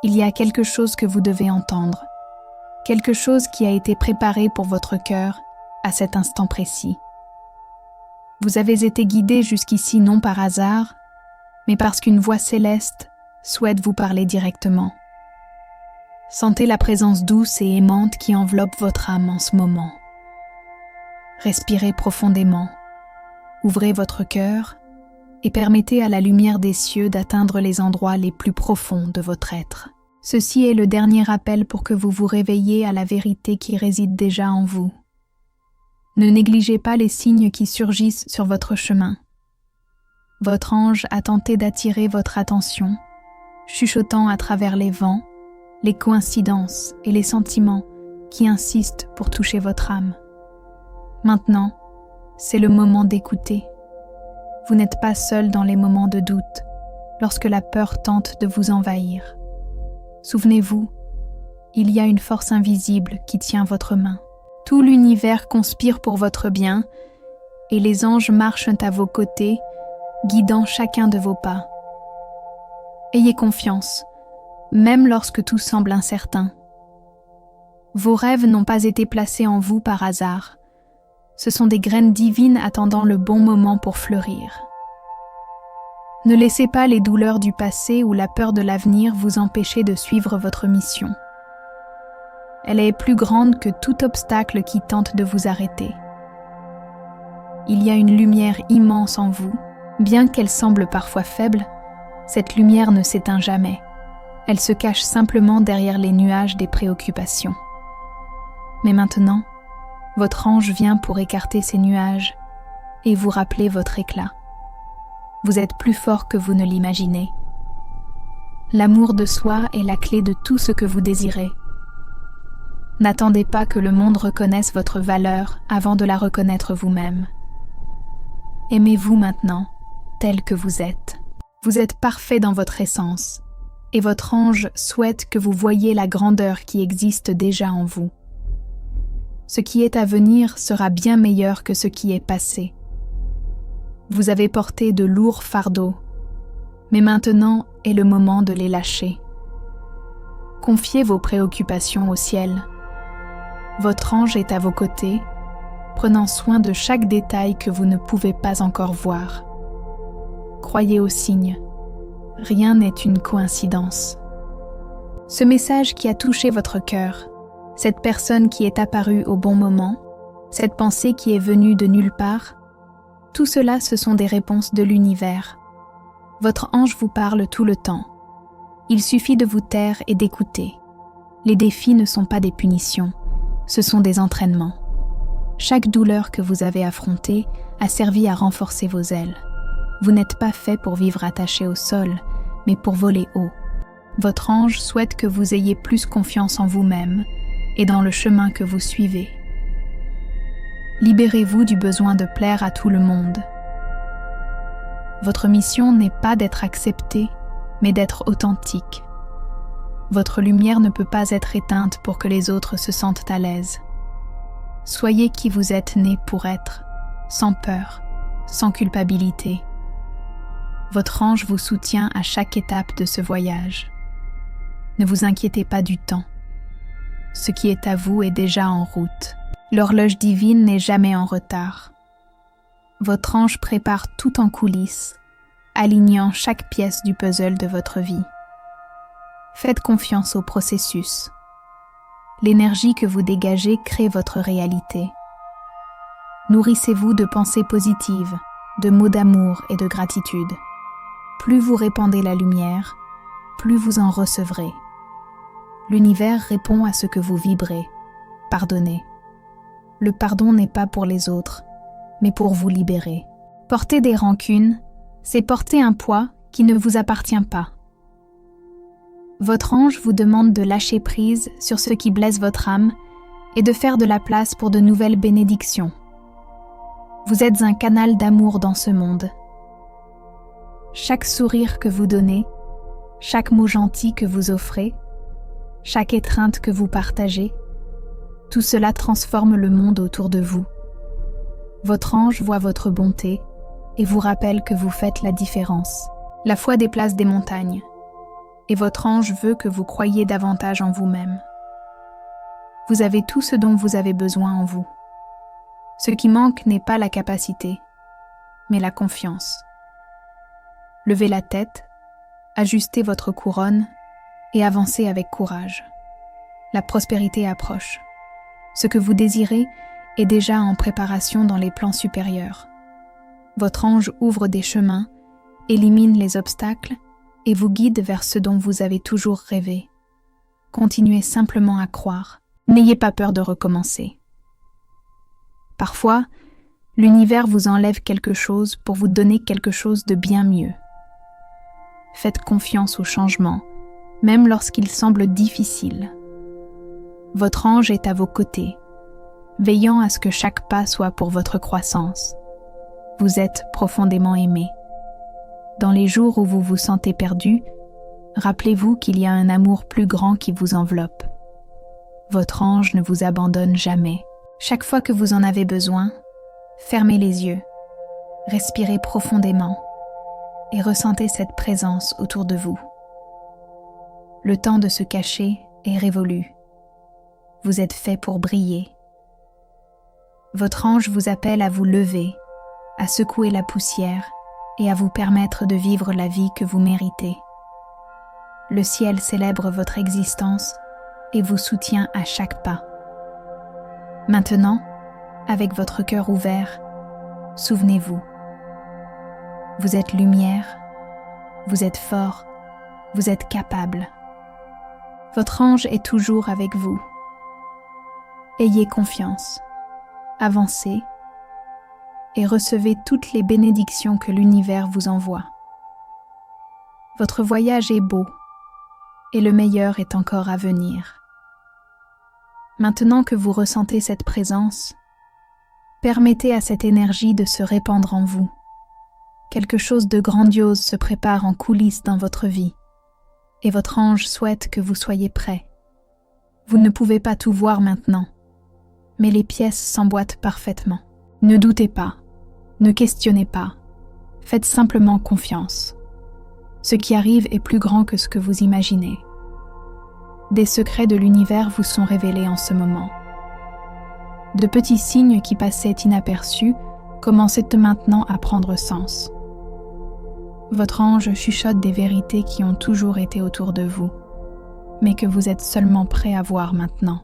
Il y a quelque chose que vous devez entendre, quelque chose qui a été préparé pour votre cœur à cet instant précis. Vous avez été guidé jusqu'ici non par hasard, mais parce qu'une voix céleste souhaite vous parler directement. Sentez la présence douce et aimante qui enveloppe votre âme en ce moment. Respirez profondément, ouvrez votre cœur et permettez à la lumière des cieux d'atteindre les endroits les plus profonds de votre être. Ceci est le dernier appel pour que vous vous réveilliez à la vérité qui réside déjà en vous. Ne négligez pas les signes qui surgissent sur votre chemin. Votre ange a tenté d'attirer votre attention, chuchotant à travers les vents, les coïncidences et les sentiments qui insistent pour toucher votre âme. Maintenant, c'est le moment d'écouter. Vous n'êtes pas seul dans les moments de doute, lorsque la peur tente de vous envahir. Souvenez-vous, il y a une force invisible qui tient votre main. Tout l'univers conspire pour votre bien et les anges marchent à vos côtés, guidant chacun de vos pas. Ayez confiance, même lorsque tout semble incertain. Vos rêves n'ont pas été placés en vous par hasard. Ce sont des graines divines attendant le bon moment pour fleurir. Ne laissez pas les douleurs du passé ou la peur de l'avenir vous empêcher de suivre votre mission. Elle est plus grande que tout obstacle qui tente de vous arrêter. Il y a une lumière immense en vous. Bien qu'elle semble parfois faible, cette lumière ne s'éteint jamais. Elle se cache simplement derrière les nuages des préoccupations. Mais maintenant, votre ange vient pour écarter ces nuages et vous rappeler votre éclat. Vous êtes plus fort que vous ne l'imaginez. L'amour de soi est la clé de tout ce que vous désirez. N'attendez pas que le monde reconnaisse votre valeur avant de la reconnaître vous-même. Aimez-vous maintenant, tel que vous êtes. Vous êtes parfait dans votre essence, et votre ange souhaite que vous voyiez la grandeur qui existe déjà en vous. Ce qui est à venir sera bien meilleur que ce qui est passé. Vous avez porté de lourds fardeaux, mais maintenant est le moment de les lâcher. Confiez vos préoccupations au ciel. Votre ange est à vos côtés, prenant soin de chaque détail que vous ne pouvez pas encore voir. Croyez aux signes. Rien n'est une coïncidence. Ce message qui a touché votre cœur, cette personne qui est apparue au bon moment, cette pensée qui est venue de nulle part, tout cela, ce sont des réponses de l'univers. Votre ange vous parle tout le temps. Il suffit de vous taire et d'écouter. Les défis ne sont pas des punitions, ce sont des entraînements. Chaque douleur que vous avez affrontée a servi à renforcer vos ailes. Vous n'êtes pas fait pour vivre attaché au sol, mais pour voler haut. Votre ange souhaite que vous ayez plus confiance en vous-même et dans le chemin que vous suivez. Libérez-vous du besoin de plaire à tout le monde. Votre mission n'est pas d'être accepté, mais d'être authentique. Votre lumière ne peut pas être éteinte pour que les autres se sentent à l'aise. Soyez qui vous êtes né pour être, sans peur, sans culpabilité. Votre ange vous soutient à chaque étape de ce voyage. Ne vous inquiétez pas du temps. Ce qui est à vous est déjà en route. L'horloge divine n'est jamais en retard. Votre ange prépare tout en coulisses, alignant chaque pièce du puzzle de votre vie. Faites confiance au processus. L'énergie que vous dégagez crée votre réalité. Nourrissez-vous de pensées positives, de mots d'amour et de gratitude. Plus vous répandez la lumière, plus vous en recevrez. L'univers répond à ce que vous vibrez. Pardonnez. Le pardon n'est pas pour les autres, mais pour vous libérer. Porter des rancunes, c'est porter un poids qui ne vous appartient pas. Votre ange vous demande de lâcher prise sur ce qui blesse votre âme et de faire de la place pour de nouvelles bénédictions. Vous êtes un canal d'amour dans ce monde. Chaque sourire que vous donnez, chaque mot gentil que vous offrez, chaque étreinte que vous partagez, tout cela transforme le monde autour de vous. Votre ange voit votre bonté et vous rappelle que vous faites la différence. La foi déplace des montagnes. et votre ange veut que vous croyiez davantage en vous-même. Vous avez tout ce dont vous avez besoin en vous. Ce qui manque n'est pas la capacité, mais la confiance. Levez la tête, ajustez votre couronne et avancez avec courage. La prospérité approche. Ce que vous désirez est déjà en préparation dans les plans supérieurs. Votre ange ouvre des chemins, élimine les obstacles et vous guide vers ce dont vous avez toujours rêvé. Continuez simplement à croire. N'ayez pas peur de recommencer. Parfois, l'univers vous enlève quelque chose pour vous donner quelque chose de bien mieux. Faites confiance au changement, même lorsqu'il semble difficile. Votre ange est à vos côtés, veillant à ce que chaque pas soit pour votre croissance. Vous êtes profondément aimé. Dans les jours où vous vous sentez perdu, rappelez-vous qu'il y a un amour plus grand qui vous enveloppe. Votre ange ne vous abandonne jamais. Chaque fois que vous en avez besoin, fermez les yeux, respirez profondément et ressentez cette présence autour de vous. Le temps de se cacher est révolu. Vous êtes fait pour briller. Votre ange vous appelle à vous lever, à secouer la poussière et à vous permettre de vivre la vie que vous méritez. Le ciel célèbre votre existence et vous soutient à chaque pas. Maintenant, avec votre cœur ouvert, souvenez-vous. Vous êtes lumière, vous êtes fort, vous êtes capable. Votre ange est toujours avec vous. Ayez confiance, avancez et recevez toutes les bénédictions que l'univers vous envoie. Votre voyage est beau et le meilleur est encore à venir. Maintenant que vous ressentez cette présence, permettez à cette énergie de se répandre en vous. Quelque chose de grandiose se prépare en coulisses dans votre vie, et votre ange souhaite que vous soyez prêts. Vous ne pouvez pas tout voir maintenant, mais les pièces s'emboîtent parfaitement. Ne doutez pas, ne questionnez pas, faites simplement confiance. Ce qui arrive est plus grand que ce que vous imaginez. Des secrets de l'univers vous sont révélés en ce moment. De petits signes qui passaient inaperçus commencent maintenant à prendre sens. Votre ange chuchote des vérités qui ont toujours été autour de vous, mais que vous êtes seulement prêt à voir maintenant.